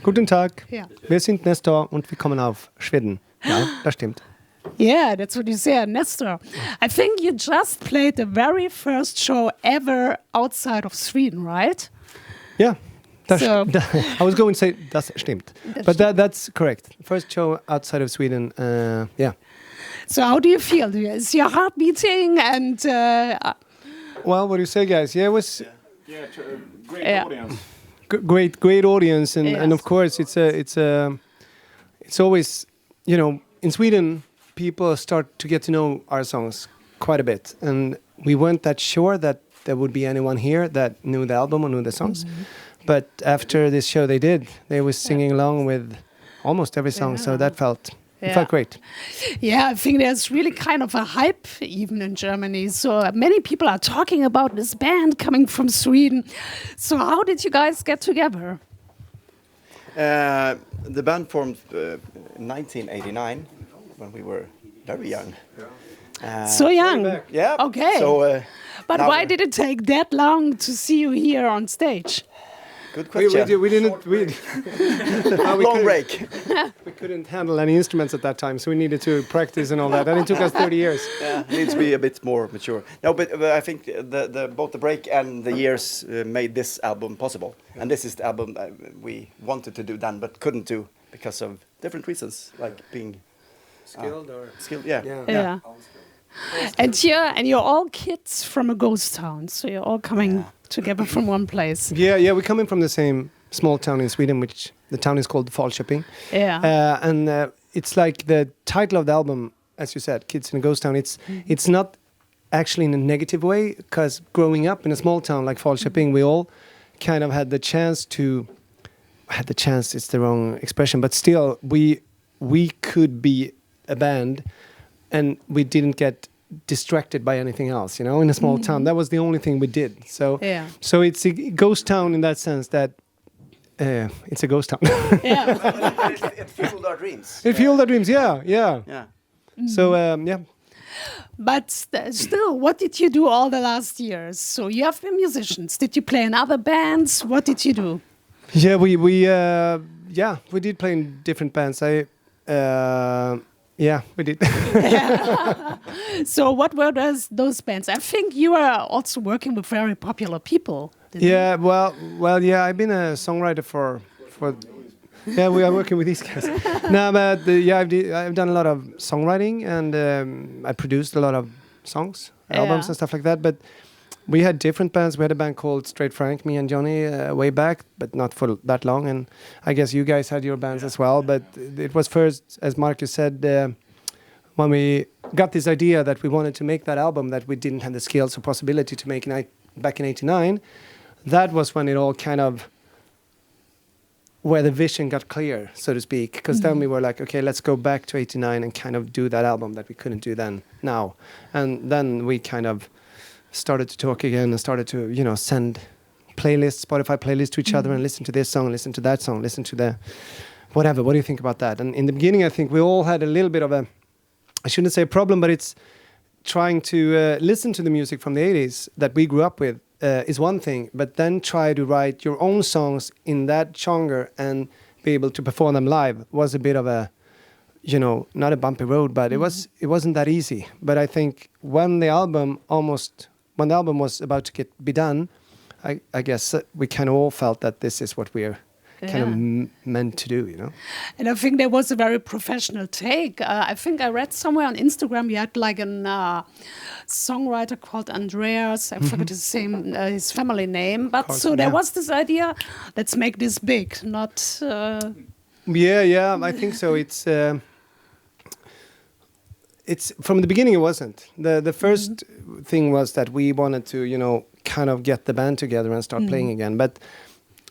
Guten Tag. Ja. Wir sind Nestor und wir kommen auf Schweden. Ja, das stimmt. Yeah, that's what you said, Nestor. I think you just played the very first show ever outside of Sweden, right? Yeah. So- I was going to say das stimmt. But that's correct. First show outside of Sweden. Yeah. So how do you feel? Is your heart beating? And Well, what do you say, guys? Yeah, it was Great Yeah. audience. great audience, and of Yes. course it's always, in Sweden people start to get to know our songs quite a bit, and we weren't that sure that there would be anyone here that knew the album or knew the songs, but after this show they were singing along with almost every song, so that felt great. yeah, I think there's really kind of a hype even in Germany. So many people are talking about this band coming from Sweden. So how did you guys get together? The band formed in 1989 when we were very young. So young. Yeah. Okay. So, But now why we're- did it take that long to see you here on stage? good We question. didn't. We Long couldn't- break. We couldn't handle any instruments at that time, so we needed to practice and all that. And it took us 30 years. Yeah, needs to be a bit more mature. No, but I think both the break and the years made this album possible. And this is the album that we wanted to do then, but couldn't do because of different reasons, like being Skilled or skilled. Yeah. Yeah. And you're all kids from a ghost town, so you're all coming together from one place. Yeah, we're coming from the same small town in Sweden, which the town is called Falköping. Yeah. And it's like the title of the album, as you said, Kids in a Ghost Town. It's not actually in a negative way, because growing up in a small town like Falköping, we all kind of had the chance, it's the wrong expression, but still we could be a band and we didn't get distracted by anything else, in a small town. That was the only thing we did. So Yeah. so it's a ghost town in that sense that it's a ghost town. Yeah. It fueled our dreams. It fueled our dreams, yeah. Yeah. So yeah. But still, what did you do all the last years? So you have been musicians. Did you play in other bands? What did you do? Yeah, we did play in different bands. We did. So what were those bands? I think you are also working with very popular people. didn't you? Yeah, well, yeah. I've been a songwriter for. Yeah, we are working with these guys. No, but I've done a lot of songwriting, and I produced a lot of songs, albums, and stuff like that. But we had different bands. We had a band called Straight Frank, me and Johnny, way back, but not for that long. And I guess you guys had your bands as well. But it was first, as Marcus said, when we got this idea that we wanted to make that album that we didn't have the skills or possibility to make back in '89. That was when it all kind of, where the vision got clear, so to speak. Because then we were like, okay, let's go back to '89 and kind of do that album that we couldn't do then, now. And then we kind of started to talk again and started to, send playlists, Spotify playlists to each other and listen to this song, listen to that song, listen to the whatever. What do you think about that? And in the beginning, I think we all had a little bit of I shouldn't say a problem, but it's trying to listen to the music from the 80s that we grew up with is one thing, but then try to write your own songs in that genre and be able to perform them live was a bit of a, not a bumpy road, but it wasn't that easy. But I think when the album was about to be done, I guess we kind of all felt that this is what we're kind of meant to do, And I think there was a very professional take. I think I read somewhere on Instagram you had like a songwriter called Andreas. I forget his family name. But so there was this idea, let's make this big, not... Yeah, I think so. It's from the beginning it wasn't. The first thing was that we wanted to, kind of get the band together and start playing again. But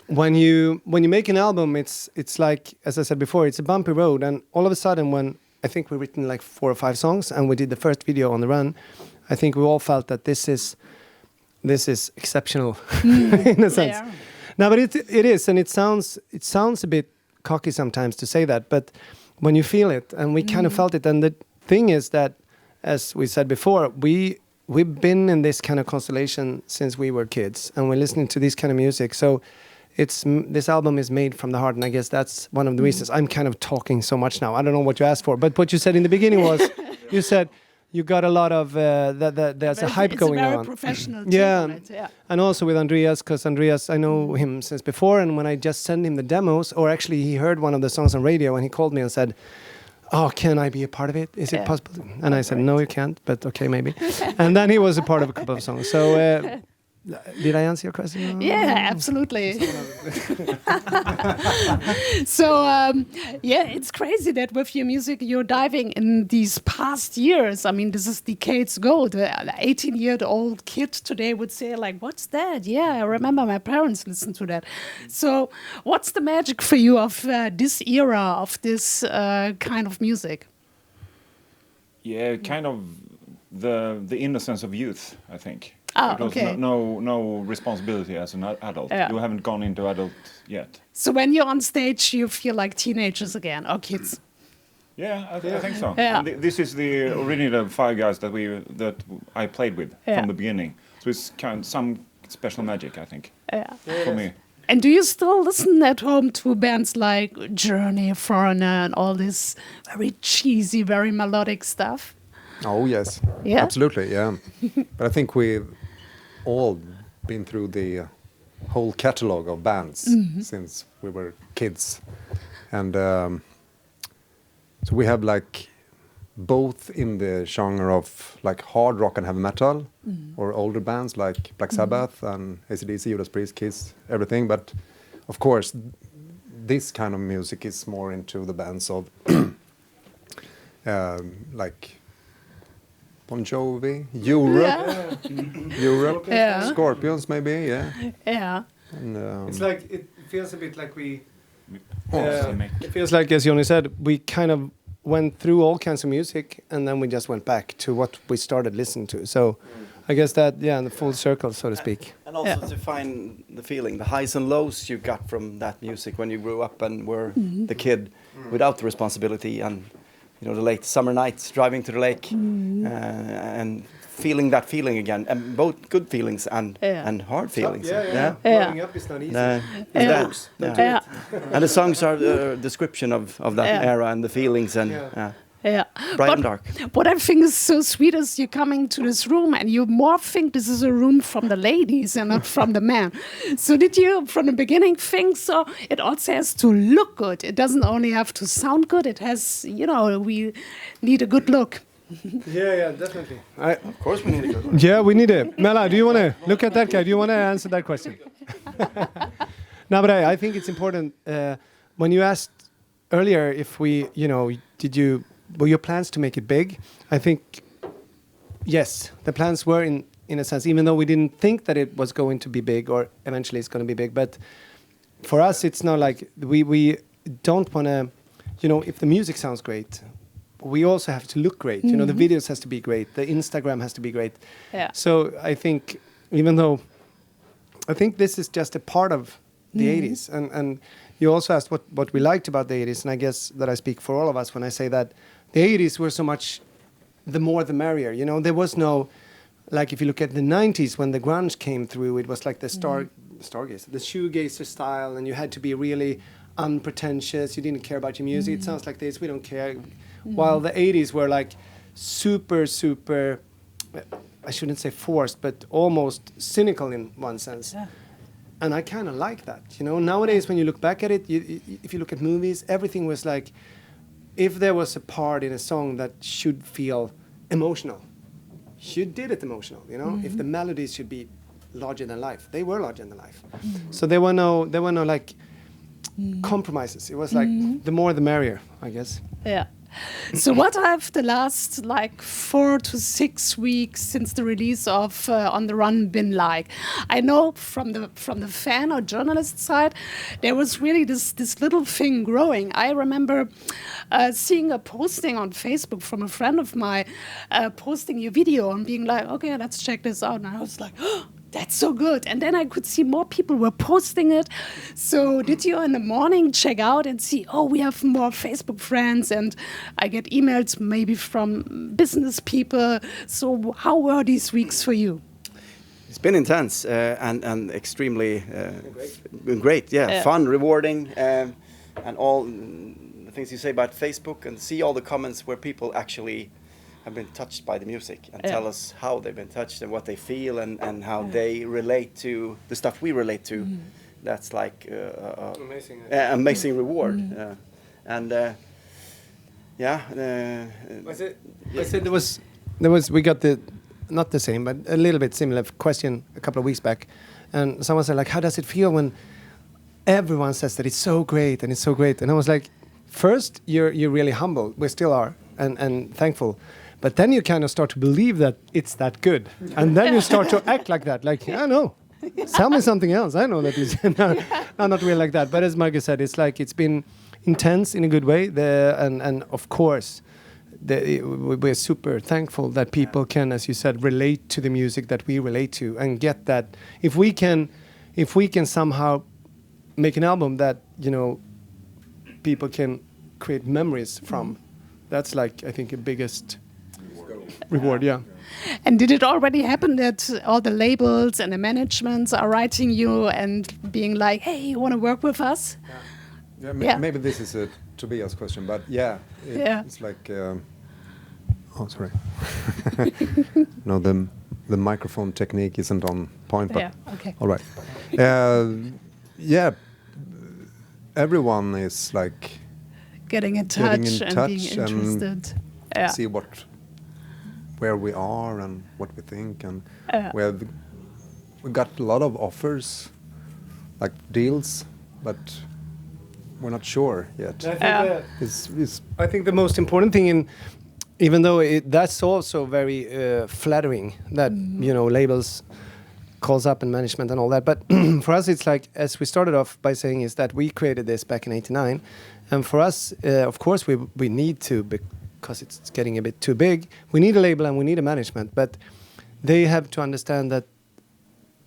when you make an album, it's like, as I said before, it's a bumpy road. And all of a sudden, when I think we've written like 4 or 5 songs and we did the first video on the run, I think we all felt that this is exceptional in a sense. Yeah. No, but it is, and it sounds a bit cocky sometimes to say that, but when you feel it, and we kind of felt it, and the thing is that, as we said before, we've been in this kind of constellation since we were kids, and we're listening to this kind of music, so this album is made from the heart, and I guess that's one of the reasons. I'm kind of talking so much now. I don't know what you asked for, but what you said in the beginning was, you said you got a lot of there's a hype going on. It's a very professional take on it, yeah. And also with Andreas, because Andreas, I know him since before, and when I just sent him the demos, or actually he heard one of the songs on radio, and he called me and said, "Oh, can I be a part of it? Is it possible?" And I said, "No, you can't, but okay, maybe." And then he was a part of a couple of songs. So did I answer your question? Yeah, absolutely. So, yeah, it's crazy that with your music, you're diving in these past years. I mean, this is decades ago. The 18-year-old kid today would say, like, what's that? Yeah, I remember my parents listened to that. So what's the magic for you of this era, of this kind of music? Yeah, kind of the innocence of youth, I think. Oh, because okay. no responsibility as an adult. Yeah. You haven't gone into adult yet. So when you're on stage, you feel like teenagers again, or kids? Yeah, I think so. Yeah. And this is the original 5 guys that I played with from the beginning. So it's kind of some special magic, I think, for me. And do you still listen at home to bands like Journey, Foreigner, and all this very cheesy, very melodic stuff? Oh yes, Yeah? absolutely, yeah. But I think we've all been through the whole catalog of bands since we were kids, and so we have like both in the genre of like hard rock and heavy metal, or older bands like Black Sabbath and AC/DC, Judas Priest, Kiss, everything. But of course, this kind of music is more into the bands of like Bon Jovi, Europe, Yeah. Scorpions, maybe, yeah. Yeah. And, It's like, it feels a bit like It it feels like, as Johnny said, we kind of went through all kinds of music, and then we just went back to what we started listening to. So I guess that, the full circle, so to speak. And also to find the feeling, the highs and lows you got from that music when you grew up and were the kid without the responsibility, and the late summer nights driving to the lake and feeling that feeling again, and both good feelings and hard feelings. Growing up is not easy. And the songs are a description of that era and the feelings and bright and dark. What I think is so sweet is you're coming to this room and you more think this is a room from the ladies and not from the men. So did you, from the beginning, think so? It also has to look good. It doesn't only have to sound good. It has, we need a good look. Yeah, definitely. Of course we need a good one. Yeah, we need it. Mela, do you want to look at that guy? Do you want to answer that question? No, but I think it's important. When you asked earlier if we, were your plans to make it big? I think, yes, the plans were in a sense, even though we didn't think that it was going to be big or eventually it's going to be big. But for us, it's not like we don't want to, if the music sounds great, we also have to look great. The videos has to be great. The Instagram has to be great. Yeah. So I think, even though I think this is just a part of the 80s, and you also asked what we liked about the 80s, and I guess that I speak for all of us when I say that the 80s were so much the more the merrier. There was no, like if you look at the 90s when the grunge came through, it was like the stargazer, the shoegazer style, and you had to be really unpretentious. You didn't care about your music. It sounds like this, we don't care. While the 80s were like super, I shouldn't say forced, but almost cynical in one sense. Yeah. And I kind of like that. Nowadays when you look back at it, if you look at movies, everything was like, if there was a part in a song that should feel emotional, you did it emotional. If the melodies should be larger than life, they were larger than life. So there were no like compromises. It was like the more the merrier, I guess. Yeah. So what have the last 4 to 6 weeks since the release of On the Run been like? I know from the fan or journalist side, there was really this little thing growing. I remember seeing a posting on Facebook from a friend of mine posting your video and being like, okay, let's check this out. And I was like, oh, that's so good. And then I could see more people were posting it. So did you in the morning check out and see, we have more Facebook friends, and I get emails maybe from business people. So how were these weeks for you? it's been intense and extremely great. Yeah, fun, rewarding, and all the things you say about Facebook, and see all the comments where people actually have been touched by the music and tell us how they've been touched and what they feel and how they relate to the stuff we relate to. That's like amazing reward. And I said there was we got the not the same but a little bit similar question a couple of weeks back, and someone said like, how does it feel when everyone says that it's so great and it's so great? And I was like, first you're really humble, we still are, and thankful. But then you kind of start to believe that it's that good. And then you start to act like that. Like, yeah, no, tell me something else. I know that it's not really like that. But as Marcus said, it's like it's been intense in a good way. And of course, we're super thankful that people can, as you said, relate to the music that we relate to and get that. If we can somehow make an album that, people can create memories from, that's like, I think, the biggest reward, yeah. And did it already happen that all the labels and the managements are writing you and being like, hey, you want to work with us? Maybe this is a Tobias question, but it's like, sorry. No, the microphone technique isn't on point, but okay. All right. Everyone is like getting in touch and being interested. See where we are and what we think, and we got a lot of offers, like deals, but we're not sure yet. I think the most important thing, even though that's also very flattering that labels calls up and management and all that, but for us it's like, as we started off by saying, is that we created this back in '89, and for us, of course, we need to. Because it's getting a bit too big, we need a label and we need a management, but they have to understand that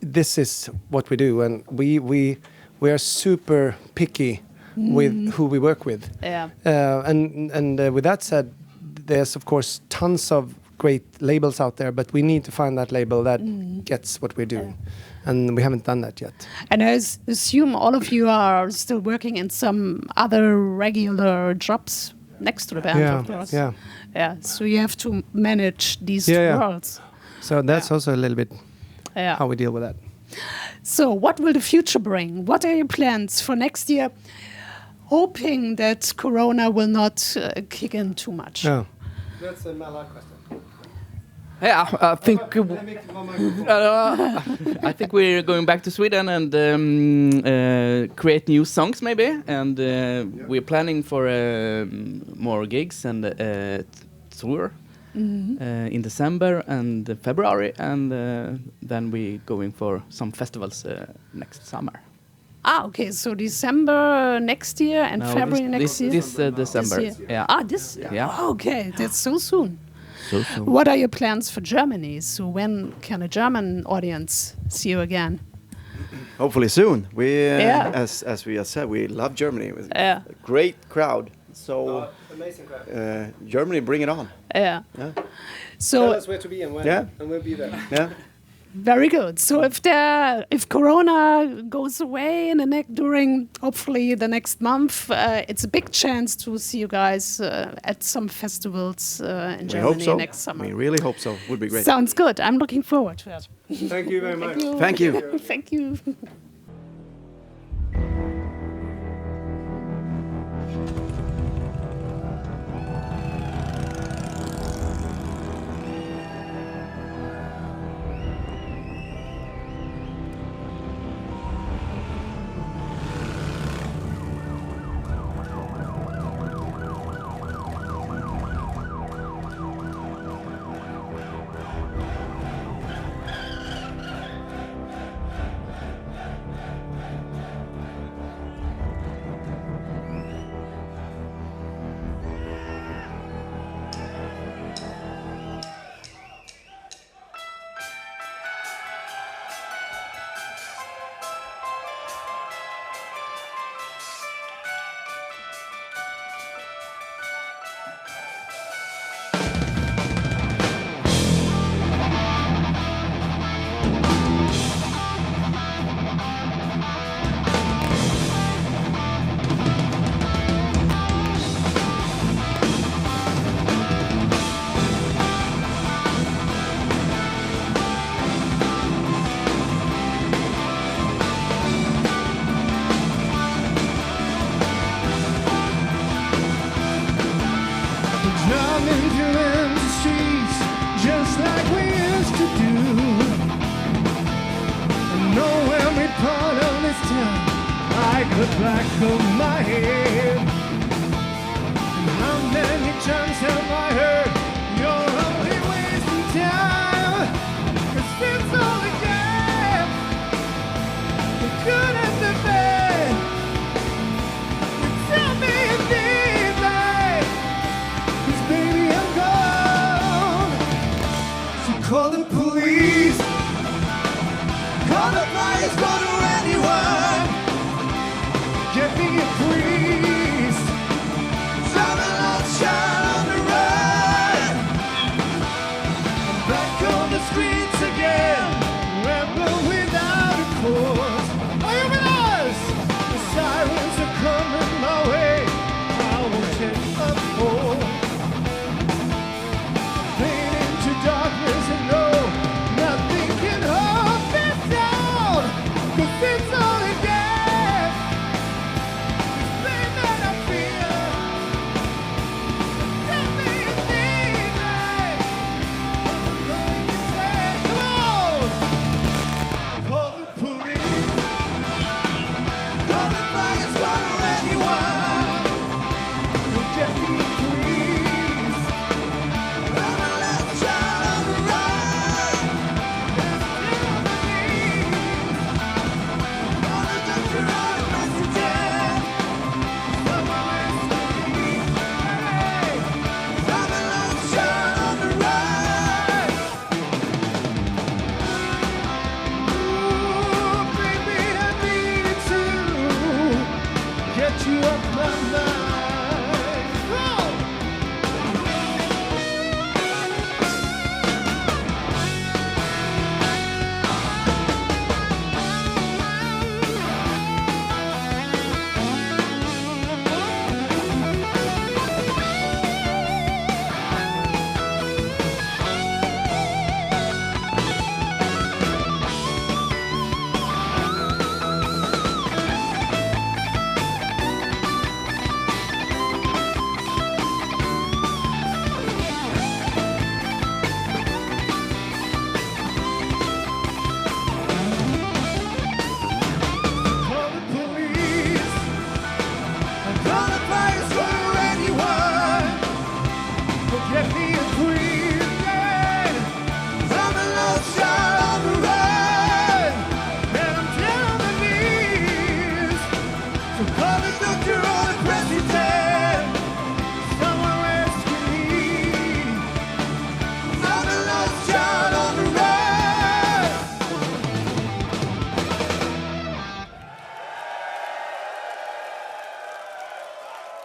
this is what we do, and we are super picky with who we work with. And with that said, there's of course tons of great labels out there, but we need to find that label that gets what we're doing, and we haven't done that yet. And I assume all of you are still working in some other regular jobs next to the band, of course. So you have to manage these two worlds. So that's also a little bit how we deal with that. So what will the future bring? What are your plans for next year? Hoping that Corona will not kick in too much. Yeah. That's a Mala question. Yeah, I think we're going back to Sweden and create new songs maybe, and we're planning for more gigs and tour in December and February, and then we're going for some festivals next summer. Okay, so December next year and February next year? This December. This year. Yeah. Yeah. Okay, that's so soon. So soon. What are your plans for Germany? So when can a German audience see you again? Hopefully soon. We, as we have said, we love Germany. It was a great crowd. So amazing crowd. Germany, bring it on. So tell us where to be and when, and we'll be there. Yeah. Very good. So if Corona goes away during hopefully the next month, it's a big chance to see you guys at some festivals in Germany next summer. We really hope so. Would be great. Sounds good. I'm looking forward to it. Thank you very much. Thank you. Thank you. like the back of my head. How many times have I heard you're only wasting time? 'Cause it's all a game, the good and the bad. You tell me you need me, 'cause baby I'm gone. So call the police, call the flyers, call to anyone. Get me a priest, shining light, shine on the run. I'm back on the streets again, rebel without a cause. Are you with us? The sirens are coming my way, I won't take a fall. Fade into darkness and know nothing can hold me down, 'cause it's all a game. This pain that I feel, tell me you need me. I'm going to say, come on, call the police, call the flyers, call anyone. You'll get me a priest, burn my last child on the run. There's still on the knees, all the doctor on the messages. Someone is please, hey, burn my last child on the run. Ooh, baby, I needed to get you off my mind. Oh! Call the police, call the